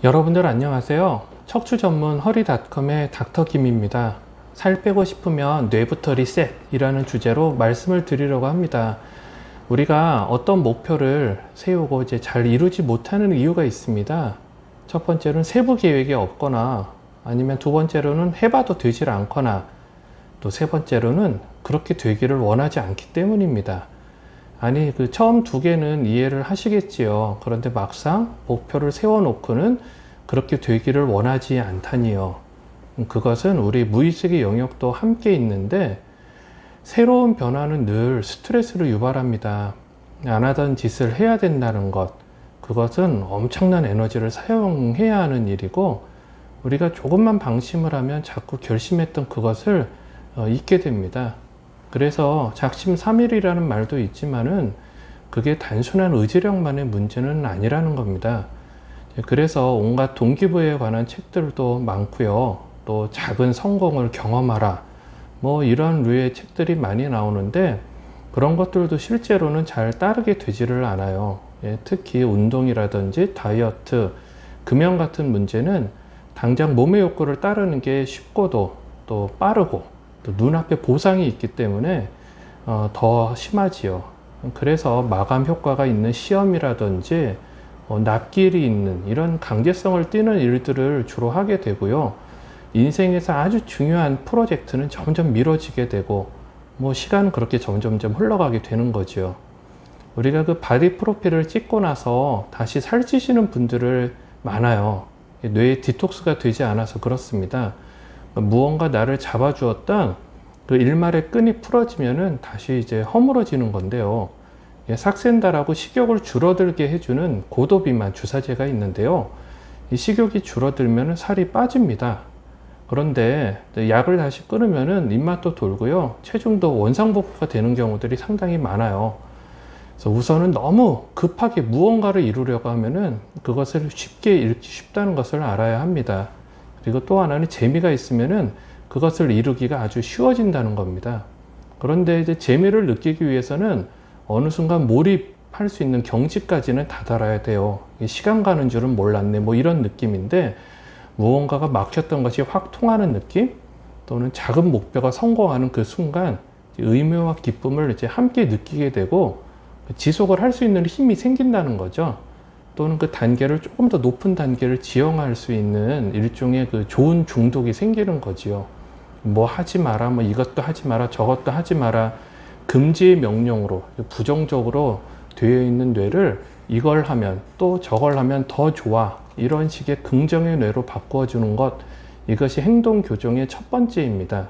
여러분들 안녕하세요. 척추 전문 허리닷컴의 닥터김입니다. 살 빼고 싶으면 뇌부터 리셋이라는 주제로 말씀을 드리려고 합니다. 우리가 어떤 목표를 세우고 이제 잘 이루지 못하는 이유가 있습니다. 첫 번째로는 세부 계획이 없거나, 아니면 두 번째로는 해봐도 되질 않거나, 또 세 번째로는 그렇게 되기를 원하지 않기 때문입니다. 아니, 처음 두 개는 이해를 하시겠지요. 그런데 막상 목표를 세워놓고는 그렇게 되기를 원하지 않다니요. 그것은 우리 무의식의 영역도 함께 있는데, 새로운 변화는 늘 스트레스를 유발합니다. 안 하던 짓을 해야 된다는 것, 그것은 엄청난 에너지를 사용해야 하는 일이고, 우리가 조금만 방심을 하면 자꾸 결심했던 그것을 잊게 됩니다. 그래서 작심삼일이라는 말도 있지만은 그게 단순한 의지력만의 문제는 아니라는 겁니다. 그래서 온갖 동기부여에 관한 책들도 많고요. 또 작은 성공을 경험하라, 뭐 이런 류의 책들이 많이 나오는데, 그런 것들도 실제로는 잘 따르게 되지를 않아요. 특히 운동이라든지 다이어트, 금연 같은 문제는 당장 몸의 욕구를 따르는 게 쉽고도 또 빠르고 또 눈앞에 보상이 있기 때문에 더 심하지요. 그래서 마감 효과가 있는 시험이라든지 납기일이 있는 이런 강제성을 띠는 일들을 주로 하게 되고요. 인생에서 아주 중요한 프로젝트는 점점 미뤄지게 되고, 뭐 시간은 그렇게 점점점 흘러가게 되는 거죠. 우리가 그 바디 프로필을 찍고 나서 다시 살찌시는 분들을 많아요. 뇌의 디톡스가 되지 않아서 그렇습니다. 무언가 나를 잡아주었던 그 일말의 끈이 풀어지면은 다시 이제 허물어지는 건데요. 삭센다라고 식욕을 줄어들게 해주는 고도비만 주사제가 있는데요. 이 식욕이 줄어들면 살이 빠집니다. 그런데 약을 다시 끊으면은 입맛도 돌고요. 체중도 원상복구가 되는 경우들이 상당히 많아요. 그래서 우선은 너무 급하게 무언가를 이루려고 하면은 그것을 쉽게 잃기 쉽다는 것을 알아야 합니다. 그리고 또 하나는 재미가 있으면은 그것을 이루기가 아주 쉬워진다는 겁니다. 그런데 이제 재미를 느끼기 위해서는 어느 순간 몰입할 수 있는 경지까지는 다다라야 돼요. 시간 가는 줄은 몰랐네, 뭐 이런 느낌인데, 무언가가 막혔던 것이 확 통하는 느낌, 또는 작은 목표가 성공하는 그 순간 의미와 기쁨을 이제 함께 느끼게 되고 지속을 할 수 있는 힘이 생긴다는 거죠. 또는 그 단계를 조금 더 높은 단계를 지형할 수 있는 일종의 그 좋은 중독이 생기는 거지요. 뭐 하지 마라, 뭐 이것도 하지 마라, 저것도 하지 마라, 금지의 명령으로 부정적으로 되어 있는 뇌를 이걸 하면 또 저걸 하면 더 좋아, 이런 식의 긍정의 뇌로 바꾸어 주는 것, 이것이 행동 교정의 첫 번째입니다.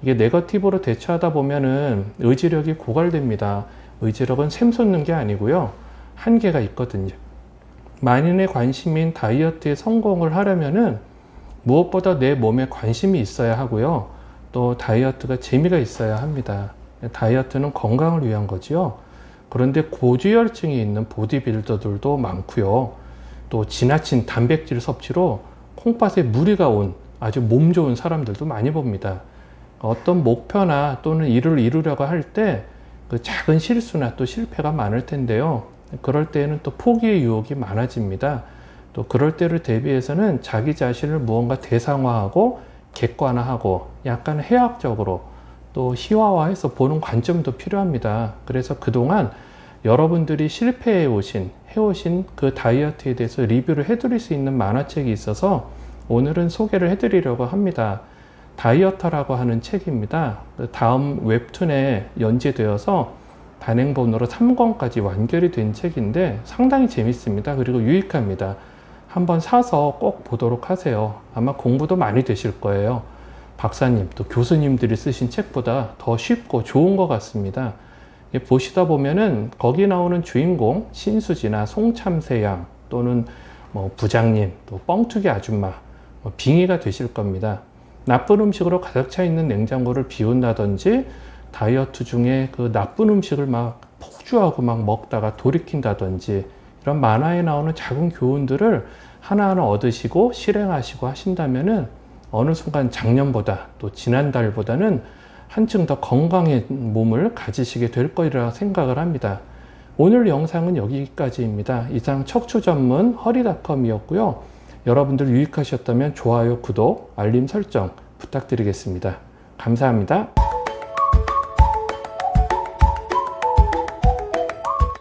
이게 네거티브로 대처하다 보면은 의지력이 고갈됩니다. 의지력은 샘솟는 게 아니고요, 한계가 있거든요. 만인의 관심인 다이어트에 성공을 하려면은 무엇보다 내 몸에 관심이 있어야 하고요. 또 다이어트가 재미가 있어야 합니다. 다이어트는 건강을 위한 거지요. 그런데 고지혈증이 있는 보디빌더들도 많고요. 또 지나친 단백질 섭취로 콩팥에 무리가 온 아주 몸 좋은 사람들도 많이 봅니다. 어떤 목표나 또는 일을 이루려고 할 때 그 작은 실수나 또 실패가 많을 텐데요. 그럴 때에는 또 포기의 유혹이 많아집니다. 또 그럴 때를 대비해서는 자기 자신을 무언가 대상화하고 객관화하고 약간 해학적으로 또 희화화해서 보는 관점도 필요합니다. 그래서 그동안 여러분들이 해오신 그 다이어트에 대해서 리뷰를 해드릴 수 있는 만화책이 있어서 오늘은 소개를 해드리려고 합니다. 다이어터라고 하는 책입니다. 다음 웹툰에 연재되어서 단행본으로 3권까지 완결이 된 책인데 상당히 재밌습니다. 그리고 유익합니다. 한번 사서 꼭 보도록 하세요. 아마 공부도 많이 되실 거예요. 박사님, 또 교수님들이 쓰신 책보다 더 쉽고 좋은 것 같습니다. 보시다 보면은 거기 나오는 주인공 신수지나 송참새양, 또는 뭐 부장님, 또 뻥튀기 아줌마, 빙의가 되실 겁니다. 나쁜 음식으로 가득 차 있는 냉장고를 비운다든지, 다이어트 중에 그 나쁜 음식을 막 폭주하고 막 먹다가 돌이킨다든지, 이런 만화에 나오는 작은 교훈들을 하나하나 얻으시고 실행하시고 하신다면은 어느 순간 작년보다 또 지난달보다는 한층 더 건강한 몸을 가지시게 될 거리라 생각을 합니다. 오늘 영상은 여기까지입니다. 이상 척추 전문 허리닷컴이었고요. 여러분들 유익하셨다면 좋아요, 구독, 알림 설정 부탁드리겠습니다. 감사합니다.